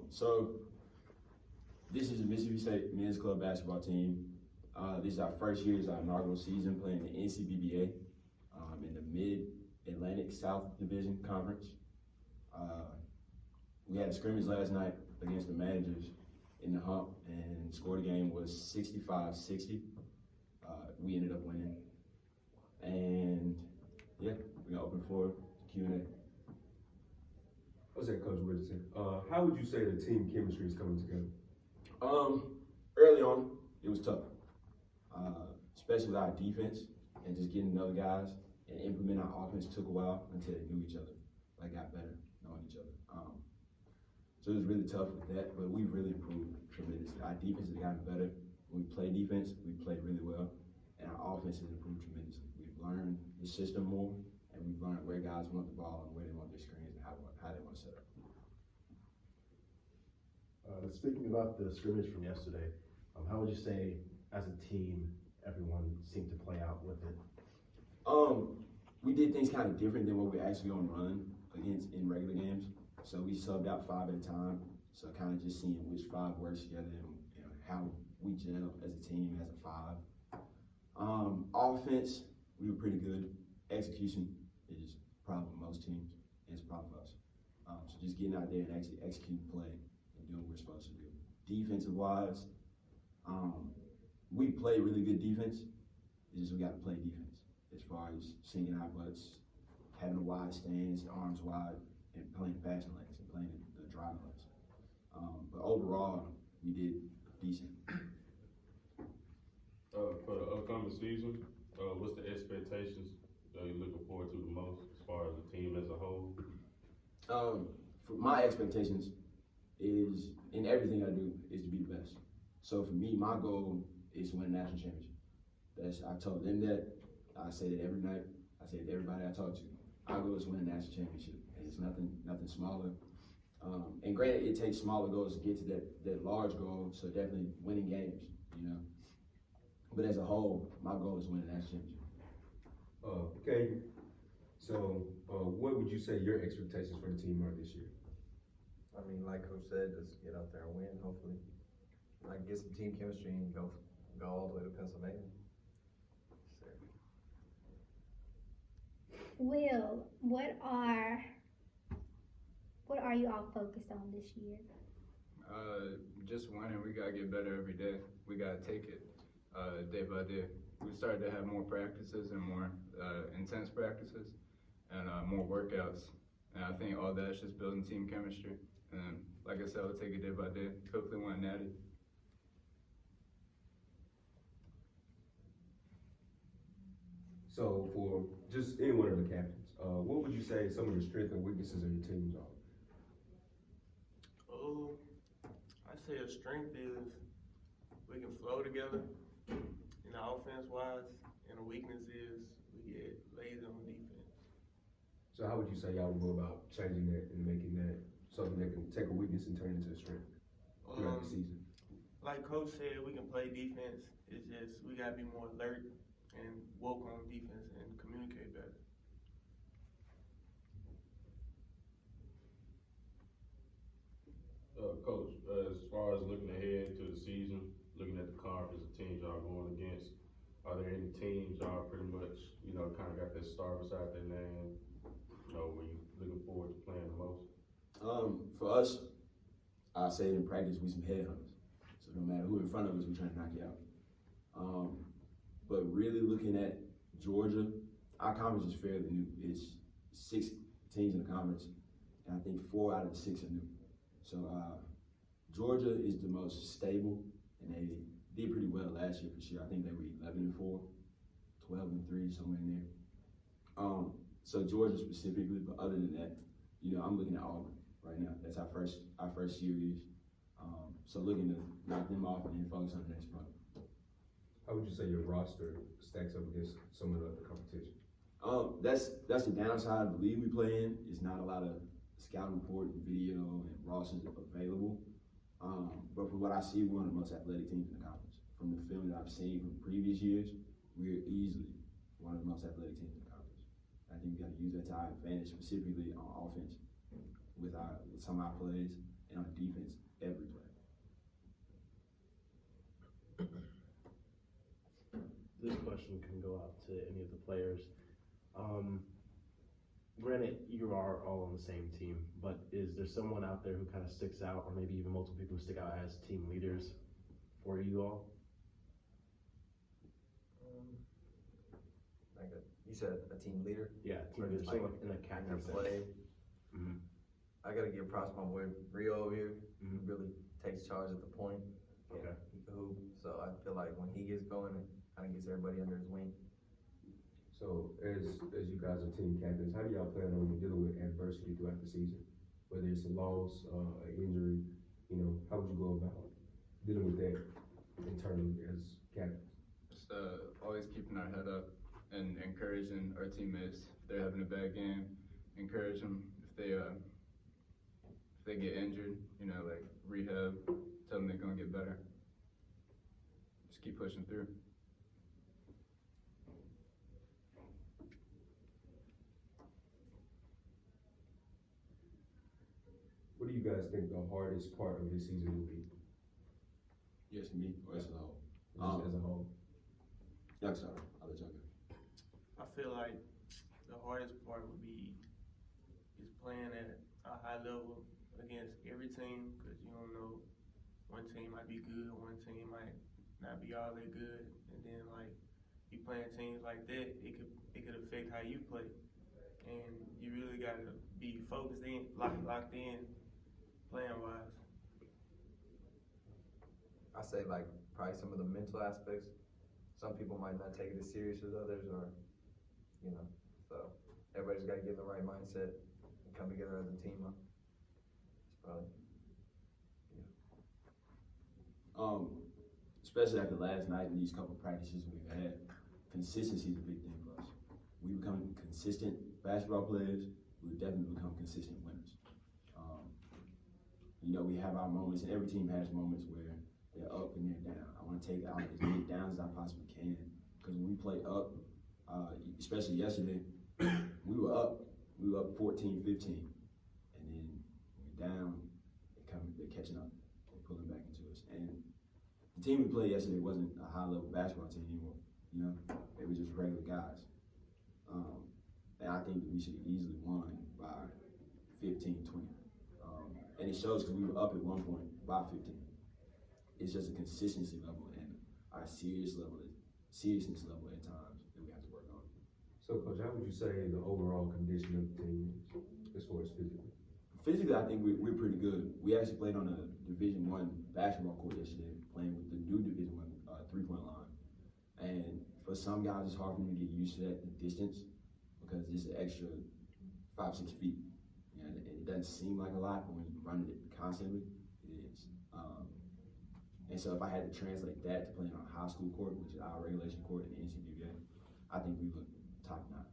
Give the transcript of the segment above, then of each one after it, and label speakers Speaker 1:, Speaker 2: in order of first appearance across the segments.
Speaker 1: So this is the Mississippi State Men's Club basketball team. This is our first year, it's our inaugural season playing the NCBBA in the Mid-Atlantic South Division Conference. We had a scrimmage last night against the managers in the hump, and the score of the game was 65-60. We ended up winning. And yeah, we're gonna open the floor to Q&A.
Speaker 2: What's that, Coach Whittington? How would you say the team chemistry is coming together?
Speaker 1: Early on, it was tough, especially with our defense and just getting to know the guys and implement our offense took a while until they knew each other, like got better knowing each other. So it was really tough with that, but we've really improved tremendously. Our defense has gotten better. When we play defense, we played really well, and our offense has improved tremendously. We've learned the system more, and we've learned where guys want the ball and where they want their screens and how they want to set up.
Speaker 3: Speaking about the scrimmage from yesterday, how would you say, as a team, everyone seemed to play out with it?
Speaker 1: We did things kind of different than what we're actually going to run against in regular games. So we subbed out 5 at a time. So kind of just seeing which 5 works together and how we gel as a team as a 5. Offense, we were pretty good. Execution is a problem with most teams, and it's a problem for us. So just getting out there and actually executing play and doing what we're supposed to do. Defensive-wise, we play really good defense. It's just we got to play defense as far as sinking our butts, having a wide stance, arms wide, and playing passing lanes and playing the drive lanes. But overall, we did decent.
Speaker 4: For the upcoming season, what's the expectations that you're looking forward to the most as far as the team as a whole?
Speaker 1: For my expectations is, in everything I do, is to be the best. So for me, my goal is to win a national championship. I told them that. I say that every night. I say it to everybody I talk to. Our goal is to win a national championship, and it's nothing smaller. And granted, it takes smaller goals to get to that large goal. So definitely winning games, But as a whole, my goal is to win a national championship.
Speaker 2: Caden, so what would you say your expectations for the team are this year?
Speaker 5: I mean, like Coach said, just get out there and win, hopefully. Like, get some team chemistry and go all the way to Pennsylvania.
Speaker 6: Will, what are you all focused on this year?
Speaker 7: Just winning. We gotta get better every day. We gotta take it day by day. We started to have more practices and more intense practices and more workouts. And I think all that's just building team chemistry. And like I said, we'll take it day by day. Hopefully win a natty.
Speaker 2: So for just any one of the captains, what would you say some of the strengths and weaknesses of your teams are?
Speaker 8: I'd say a strength is we can flow together, offense-wise, and a weakness is we get lazy on defense.
Speaker 2: So how would you say y'all would go about changing that and making that something that can take a weakness and turn into a strength throughout the season?
Speaker 8: Like Coach said, we can play defense. It's just we gotta be more alert and woke on defense and communicate better.
Speaker 4: Coach, as far as looking ahead to the season, looking at the conference, the teams y'all going against, are there any teams y'all pretty much, kind of got that star beside their name, where you looking forward to playing the most?
Speaker 1: For us, I say in practice, we some headhunters. So no matter who in front of us, we trying to knock you out. But really looking at Georgia, our conference is fairly new. It's 6 teams in the conference, and I think 4 out of the 6 are new. So Georgia is the most stable, and they did pretty well last year for sure. I think they were 11-4, 12-3, somewhere in there. So Georgia specifically, but other than that, I'm looking at Auburn right now. That's our first series. So looking to knock them off and then focus on the next part.
Speaker 2: How would you say your roster stacks up against some of the other competition?
Speaker 1: That's the downside of the league we play in. Is not a lot of scout report and video and rosters available. But from what I see, we're one of the most athletic teams in the conference. From the film that I've seen from previous years, we're easily one of the most athletic teams in the conference. I think we got to use that to our advantage, specifically on offense with some of our plays, and and on defense every play.
Speaker 3: This question can go out to any of the players. Granted, you are all on the same team, but is there someone out there who kind of sticks out, or maybe even multiple people who stick out as team leaders for you all?
Speaker 5: You said a team leader?
Speaker 3: Yeah, team
Speaker 5: Or
Speaker 3: leader,
Speaker 5: just
Speaker 3: someone
Speaker 5: like
Speaker 3: in a
Speaker 5: in
Speaker 3: captain
Speaker 5: their
Speaker 3: sense.
Speaker 5: play.
Speaker 3: Mhm.
Speaker 5: I gotta give props to my boy Rio over here. He
Speaker 3: Mhm.
Speaker 5: really takes charge at the point.
Speaker 3: Okay.
Speaker 5: He can hoop. So I feel like when he gets going, it kind of gets everybody under his wing.
Speaker 2: So as you guys are team captains, how do y'all plan on dealing with adversity throughout the season? Whether it's a loss, an injury, how would you go about dealing with that internally as captains?
Speaker 7: Just always keeping our head up and encouraging our teammates. If they're having a bad game, encourage them. If they get injured, like rehab, tell them they're gonna get better. Just keep pushing through.
Speaker 2: What do you guys think the hardest part of this season will be?
Speaker 1: Yes, me or as a whole.
Speaker 2: As a whole?
Speaker 1: Yeah, sorry, I'll let y'all go.
Speaker 8: I feel like the hardest part would be is playing at a high level against every team, because you don't know, one team might be good, one team might not be all that good, and then like you playing teams like that, it could affect how you play, and you really gotta be focused in, locked in, playing wise.
Speaker 5: I say like probably some of the mental aspects. Some people might not take it as serious as others, or so everybody's got to get in the right mindset and come together as a team. It's probably
Speaker 1: Especially after last night and these couple practices we've had, consistency is a big thing for us. We become consistent basketball players, we would definitely become consistent winners. We have our moments, and every team has moments where they're up and they're down. I want to take out as many downs as I possibly can, because when we play up, especially yesterday, we were up 14-15, and then we're down, they're catching up, they're pulling back into us. And the team we played yesterday wasn't a high-level basketball team anymore, they were just regular guys. And I think that we should have easily won by 15, 20. And it shows because we were up at one point by 15. It's just a consistency level and our seriousness level at times that we have to work on.
Speaker 2: So, Coach, how would you say the overall condition of the team is, as far as physically?
Speaker 1: Physically, I think we're pretty good. We actually played on a Division I basketball court yesterday, playing with the new Division I 3-point line. And for some guys, it's hard for them to get used to that, the distance, because it's an extra 5-6 feet. And it doesn't seem like a lot, but when you're running it constantly, it is. And so if I had to translate that to playing on a high school court, which is our regulation court in the NCAA, I think we look top notch,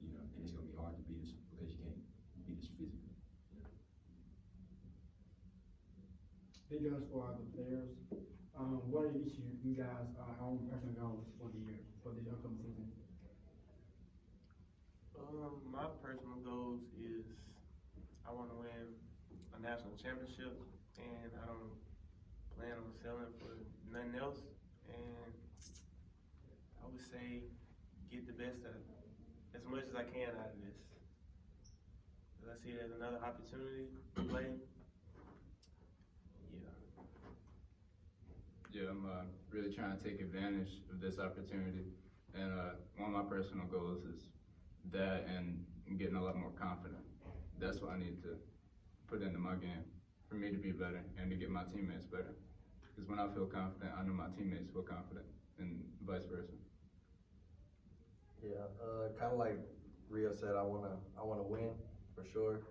Speaker 1: and it's gonna be hard to beat us because you can't beat us physically.
Speaker 9: Big goals for the players. What are each of you guys' own personal goals for the year, for the upcoming season?
Speaker 8: My personal goals is I want to win a national championship, and I don't plan on selling for nothing else. And I would say get the best out of it, as much as I can out of this. Because I see it as another opportunity to play.
Speaker 7: Yeah, I'm really trying to take advantage of this opportunity. And one of my personal goals is that and getting a lot more confident. That's what I need to put into my game for me to be better and to get my teammates better. Because when I feel confident, I know my teammates feel confident, and vice versa.
Speaker 5: Yeah, kind of like Rio said, I wanna win for sure,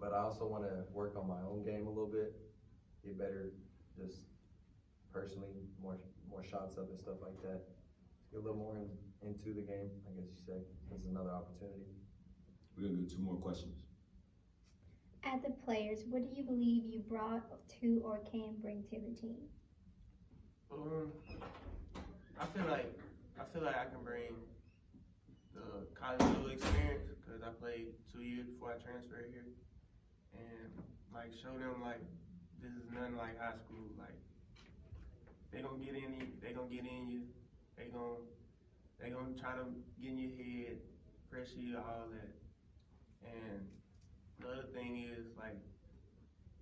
Speaker 5: but I also want to work on my own game a little bit, get better, just personally, more shots up and stuff like that. Get a little more into the game, I guess you say. This is another opportunity.
Speaker 1: We're gonna do 2 more questions.
Speaker 6: As the players, what do you believe you brought to or can bring to the team?
Speaker 8: I feel like I can bring the college level experience, because I played 2 years before I transferred here, and like show them like this is nothing like high school. Like they gonna get in you, they gonna get in you, they gonna try to get in your head, pressure you, all that. And the other thing is like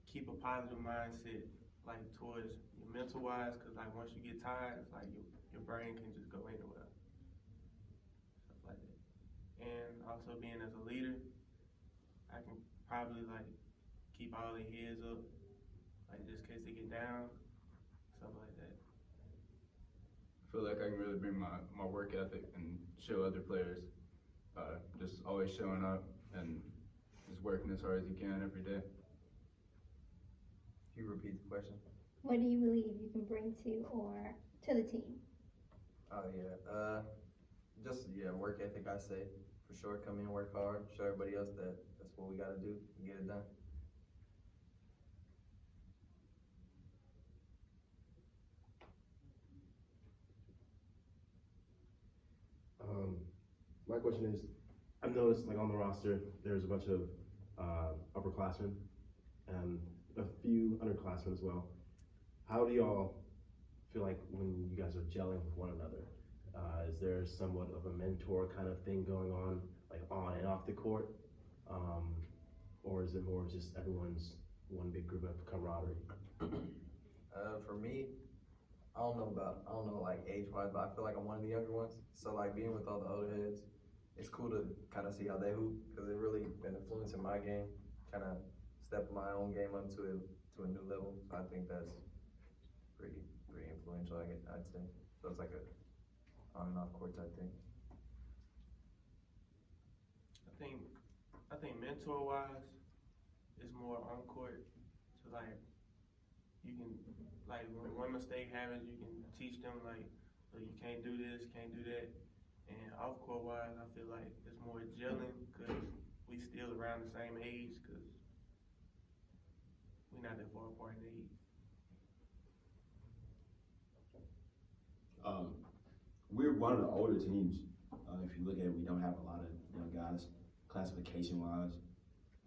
Speaker 8: keep a positive mindset, like towards your mental wise, cause like once you get tired, it's like your brain can just go anywhere, stuff like that. And also being as a leader, I can probably like keep all their heads up, like just in case they get down, stuff like that.
Speaker 7: I feel like I can really bring my work ethic and show other players, just always showing up and just working as hard as you can every day.
Speaker 5: Can you repeat the question?
Speaker 6: What do you believe you can bring to the team?
Speaker 5: Oh yeah, work ethic. I say for sure. Come in, work hard, show everybody else that that's what we got to do and get it done.
Speaker 3: My question is, I've noticed like on the roster, there's a bunch of upperclassmen and a few underclassmen as well. How do y'all feel like when you guys are gelling with one another? Is there somewhat of a mentor kind of thing going on, like on and off the court? Or is it more just everyone's one big group of camaraderie?
Speaker 5: For me, I don't know like age-wise, but I feel like I'm one of the younger ones. So like being with all the older heads, it's cool to kind of see how they hoop because it really been influencing my game, kind of step my own game up to a new level. So I think that's pretty influential, I'd say. So it's like a on and off court type thing.
Speaker 8: I think mentor wise is more on court. So like you can like when one mistake happens, you can teach them like, oh, you can't do this, can't do that. And off court wise, I feel like it's more gelling because we still around the same age because we're not that far apart in age.
Speaker 1: We're one of the older teams. If you look at it, we don't have a lot of young guys, classification-wise.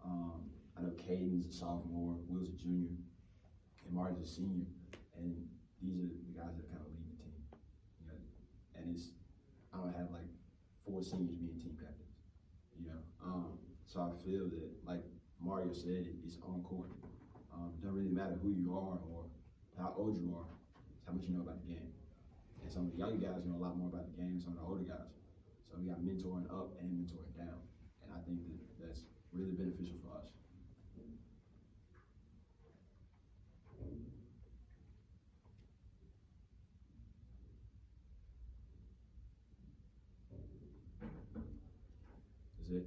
Speaker 1: I know Caden's a sophomore, Will's a junior, and Martin's a senior. And these are the guys that kind of lead the team. You know? And I don't have like 4 seniors being team captains. You know? So I feel that, like Mario said, it's on court. It doesn't really matter who you are or how old you are, it's how much you know about the game. And some of the younger guys know a lot more about the game than some of the older guys. So we got mentoring up and mentoring down. And I think that's really beneficial for us. Is it?